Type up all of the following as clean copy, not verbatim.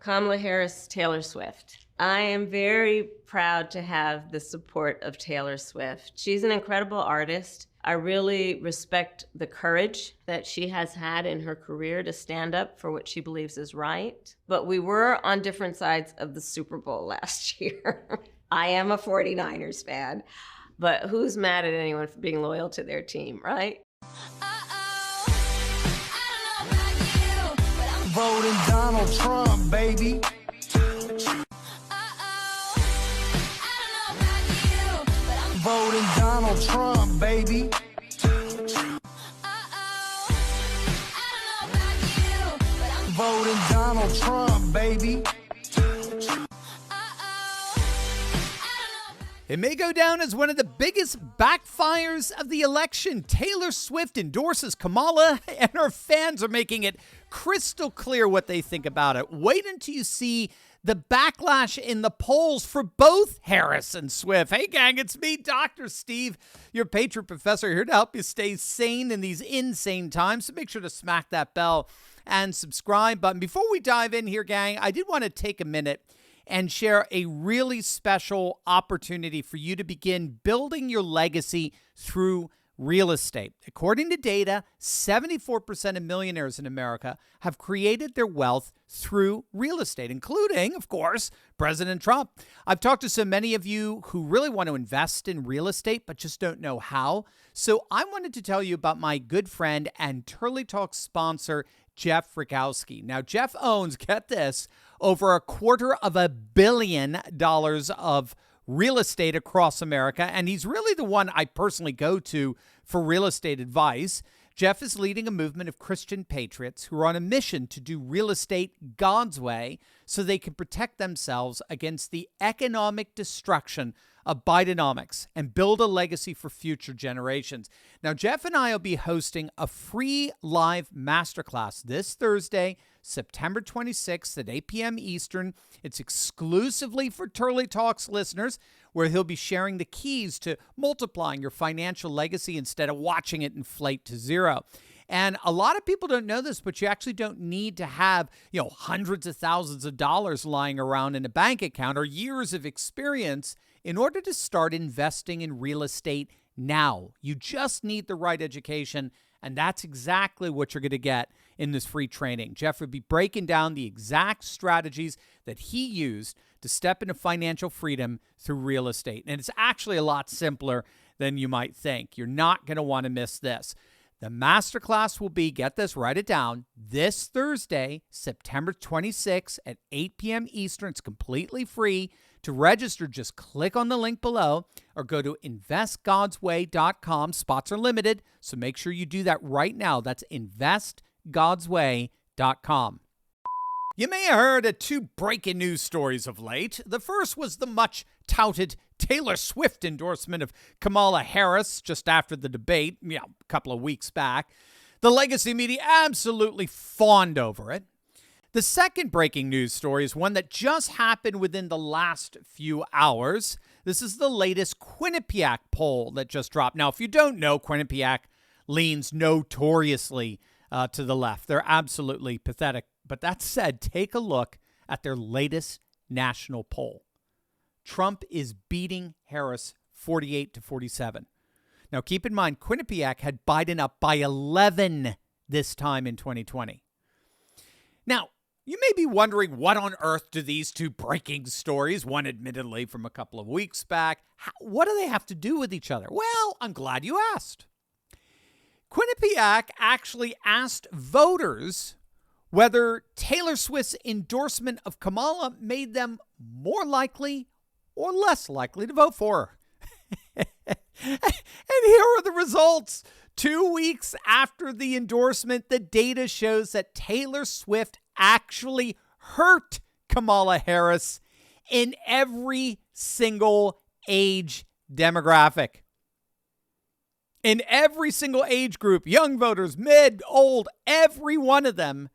Kamala Harris, Taylor Swift. I am very proud to have the support of Taylor Swift. She's an incredible artist. I really respect the courage that she has had in her career to stand up for what she believes is right. But we were on different sides of the Super Bowl last year. I am a 49ers fan, but who's mad at anyone for being loyal to their team, right? Voting Donald Trump, baby. Voting Donald Trump, baby. Voting Donald Trump, baby. It may go down as one of the biggest backfires of the election. Taylor Swift endorses Kamala, and her fans are making it crystal clear what they think about it. Wait until you see the backlash in the polls for both Harris and Swift. Hey, gang, it's me, Dr. Steve, your patron professor, here to help you stay sane in these insane times. So make sure to smack that bell and subscribe button. Before we dive in here, gang, I did want to take a minute and share a really special opportunity for you to begin building your legacy through real estate. According to data, 74% of millionaires in America have created their wealth through real estate, including, of course, President Trump. I've talked to so many of you who really want to invest in real estate, but just don't know how. So I wanted to tell you about my good friend and Turley Talk sponsor, Jeff Frykowski. Now, Jeff owns, get this, over $250 million of real estate across America, and he's really the one I personally go to for real estate advice. Jeff is leading a movement of Christian patriots who are on a mission to do real estate God's way so they can protect themselves against the economic destruction of Bidenomics and build a legacy for future generations. Now, Jeff and I will be hosting a free live masterclass this Thursday, September 26th at 8 p.m. Eastern. It's exclusively for Turley Talks listeners, where he'll be sharing the keys to multiplying your financial legacy instead of watching it inflate to zero. And a lot of people don't know this, but you actually don't need to have, hundreds of thousands of dollars lying around in a bank account or years of experience in order to start investing in real estate now. You just need the right education, and that's exactly what you're going to get in this free training. Jeff will be breaking down the exact strategies that he used to step into financial freedom through real estate. And it's actually a lot simpler than you might think. You're not going to want to miss this. The masterclass will be, get this, write it down, this Thursday, September 26th at 8 p.m. Eastern. It's completely free. To register, just click on the link below or go to investgodsway.com. Spots are limited, so make sure you do that right now. That's investgodsway.com. You may have heard of two breaking news stories of late. The first was the much-touted Taylor Swift endorsement of Kamala Harris just after the debate, a couple of weeks back. The legacy media absolutely fawned over it. The second breaking news story is one that just happened within the last few hours. This is the latest Quinnipiac poll that just dropped. Now, if you don't know, Quinnipiac leans notoriously to the left. They're absolutely pathetic. But that said, take a look at their latest national poll. Trump is beating Harris 48-47. Now, keep in mind, Quinnipiac had Biden up by 11 this time in 2020. Now, you may be wondering, what on earth do these two breaking stories, one admittedly from a couple of weeks back, what do they have to do with each other? Well, I'm glad you asked. Quinnipiac actually asked voters whether Taylor Swift's endorsement of Kamala made them more likely or less likely to vote for her. And here are the results. 2 weeks after the endorsement, the data shows that Taylor Swift actually hurt Kamala Harris in every single age demographic. In every single age group, young voters, mid, old, every one of them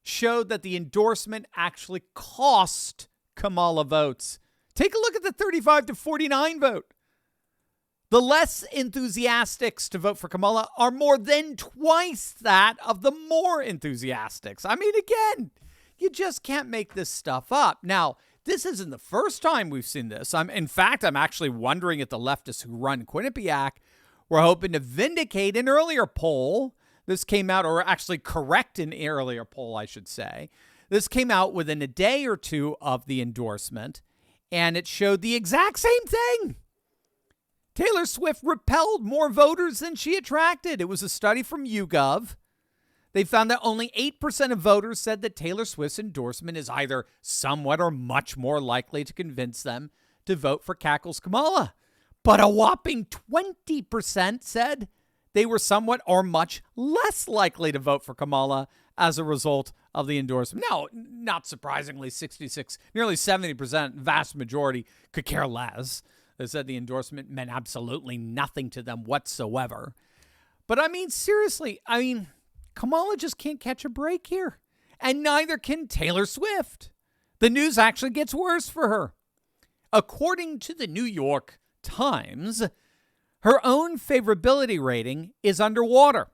showed that the endorsement actually cost Kamala votes. Take a look at the 35-49 vote. The less enthusiastics to vote for Kamala are more than twice that of the more enthusiastics. I mean, again, You just can't make this stuff up. Now, this isn't the first time we've seen this. In fact, I'm actually wondering if the leftists who run Quinnipiac were hoping to vindicate an earlier poll. This came out, or actually correct an earlier poll, I should say. This came out within a day or two of the endorsement, and it showed the exact same thing. Taylor Swift repelled more voters than she attracted. It was a study from YouGov. They found that only 8% of voters said that Taylor Swift's endorsement is either somewhat or much more likely to convince them to vote for Cackle's Kamala. But a whopping 20% said they were somewhat or much less likely to vote for Kamala as a result of the endorsement. Now, not surprisingly, 66, nearly 70%, vast majority, could care less. They said the endorsement meant absolutely nothing to them whatsoever. But seriously, Kamala just can't catch a break here. And neither can Taylor Swift. The news actually gets worse for her. According to the New York Times, her own favorability rating is underwater.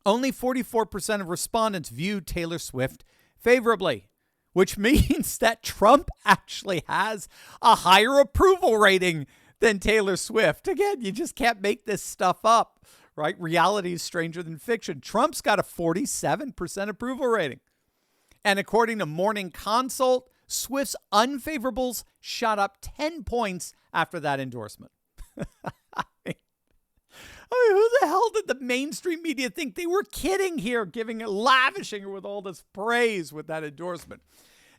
Only 44% of respondents viewed Taylor Swift favorably, which means that Trump actually has a higher approval rating than Taylor Swift. Again, you just can't make this stuff up, right? Reality is stranger than fiction. Trump's got a 47% approval rating. And according to Morning Consult, Swift's unfavorables shot up 10 points after that endorsement. Who the hell did the mainstream media think they were kidding here, lavishing her with all this praise with that endorsement?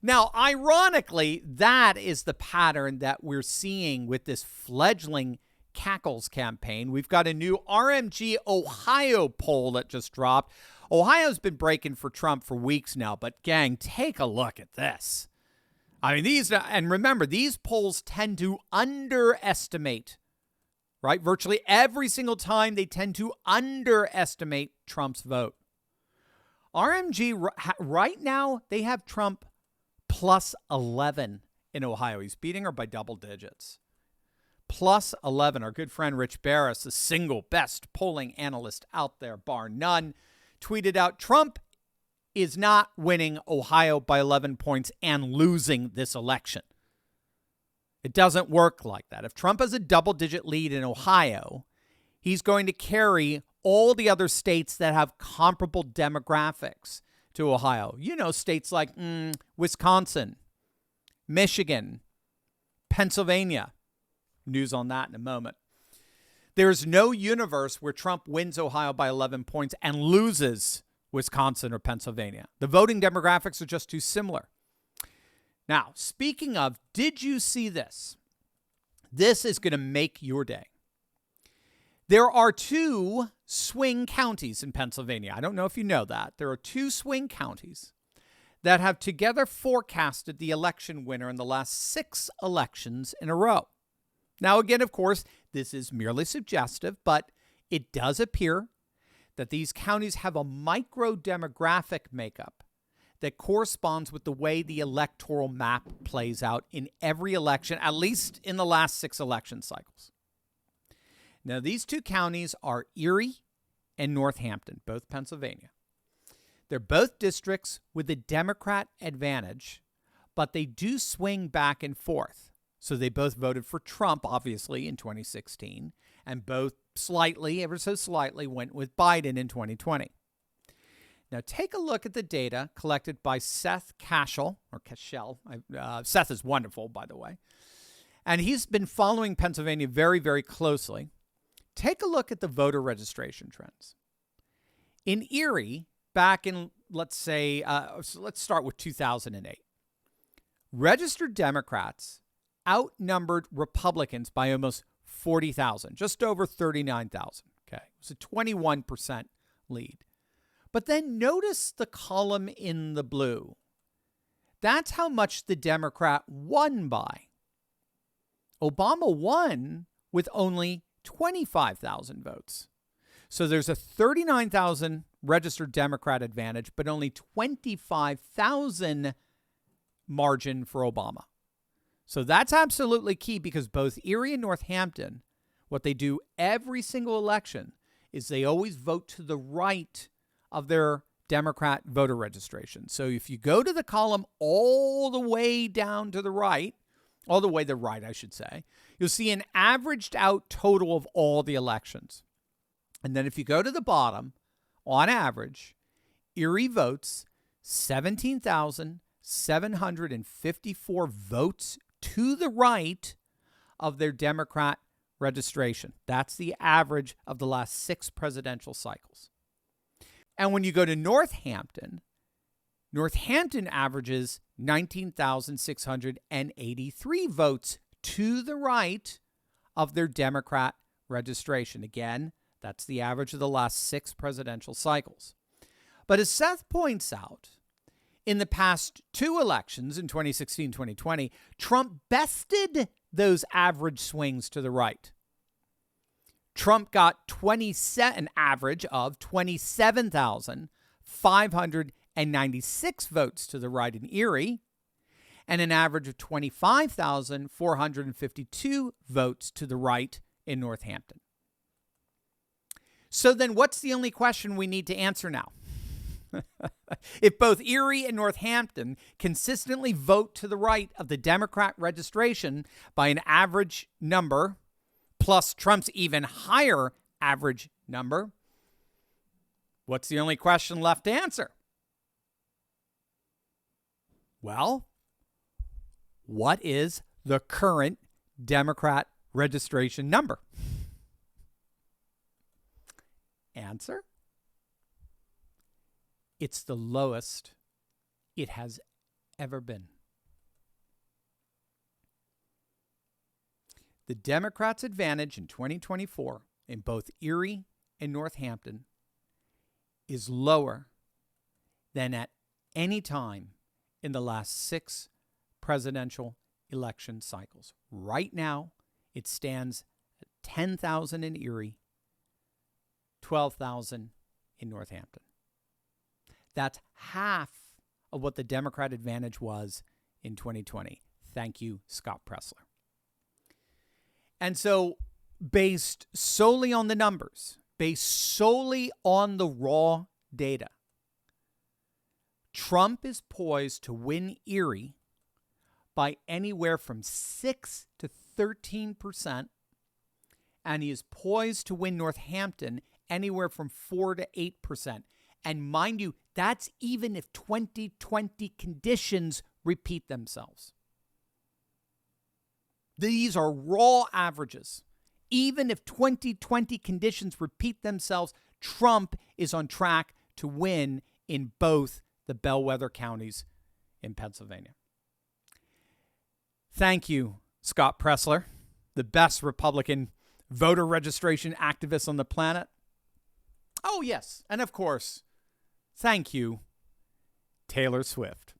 Now, ironically, that is the pattern that we're seeing with this fledgling Cackles campaign. We've got a new RMG Ohio poll that just dropped. Ohio's been breaking for Trump for weeks now, but gang, take a look at this. And remember, these polls tend to underestimate, right? Virtually every single time they tend to underestimate Trump's vote. RMG, right now, they have Trump plus 11 in Ohio. He's beating her by double digits. Plus 11. Our good friend Rich Barris, the single best polling analyst out there, bar none, tweeted out, Trump is not winning Ohio by 11 points and losing this election. It doesn't work like that. If Trump has a double-digit lead in Ohio, he's going to carry all the other states that have comparable demographics to Ohio. You know, states like Wisconsin, Michigan, Pennsylvania. News on that in a moment. There's no universe where Trump wins Ohio by 11 points and loses Wisconsin or Pennsylvania. The voting demographics are just too similar. Now, speaking of, did you see this? This is going to make your day. There are two swing counties in Pennsylvania. I don't know if you know that. There are two swing counties that have together forecasted the election winner in the last 6 elections in a row. Now, again, of course, this is merely suggestive, but it does appear that these counties have a micro-demographic makeup that corresponds with the way the electoral map plays out in every election, at least in the last 6 election cycles. Now, these two counties are Erie and Northampton, both Pennsylvania. They're both districts with a Democrat advantage, but they do swing back and forth. So they both voted for Trump, obviously, in 2016, and both slightly, ever so slightly, went with Biden in 2020. Now, take a look at the data collected by Seth Cashel, or Cashel. Seth is wonderful, by the way. And he's been following Pennsylvania very, very closely. Take a look at the voter registration trends. In Erie, back in, let's start with 2008, registered Democrats outnumbered Republicans by almost 40,000, just over 39,000. Okay, it was a 21% lead. But then notice the column in the blue. That's how much the Democrat won by. Obama won with only 25,000 votes. So there's a 39,000 registered Democrat advantage, but only 25,000 margin for Obama. So that's absolutely key, because both Erie and Northampton, what they do every single election is they always vote to the right of their Democrat voter registration. So if you go to the column all the way down to the right, all the way to the right, I should say, you'll see an averaged out total of all the elections. And then if you go to the bottom, on average, Erie votes 17,754 votes to the right of their Democrat registration. That's the average of the last 6 presidential cycles. And when you go to Northampton, Northampton averages 19,683 votes to the right of their Democrat registration. Again, that's the average of the last 6 presidential cycles. But as Seth points out, in the past 2 elections, in 2016 and 2020, Trump bested those average swings to the right. Trump got an average of 27,596 votes to the right in Erie, and an average of 25,452 votes to the right in Northampton. So then what's the only question we need to answer now? If both Erie and Northampton consistently vote to the right of the Democrat registration by an average number, plus Trump's even higher average number, what's the only question left to answer? Well, what is the current Democrat registration number? Answer: it's the lowest it has ever been. The Democrats' advantage in 2024 in both Erie and Northampton is lower than at any time in the last 6 presidential election cycles. Right now, it stands at 10,000 in Erie, 12,000 in Northampton. That's half of what the Democrat advantage was in 2020. Thank you, Scott Pressler. And so, based solely on the numbers, based solely on the raw data, Trump is poised to win Erie by anywhere from 6 to 13%, and he is poised to win Northampton anywhere from 4 to 8%. And mind you, that's even if 2020 conditions repeat themselves. These are raw averages. Even if 2020 conditions repeat themselves, Trump is on track to win in both the bellwether counties in Pennsylvania. Thank you, Scott Pressler, the best Republican voter registration activist on the planet. Oh, yes, and of course, thank you, Taylor Swift.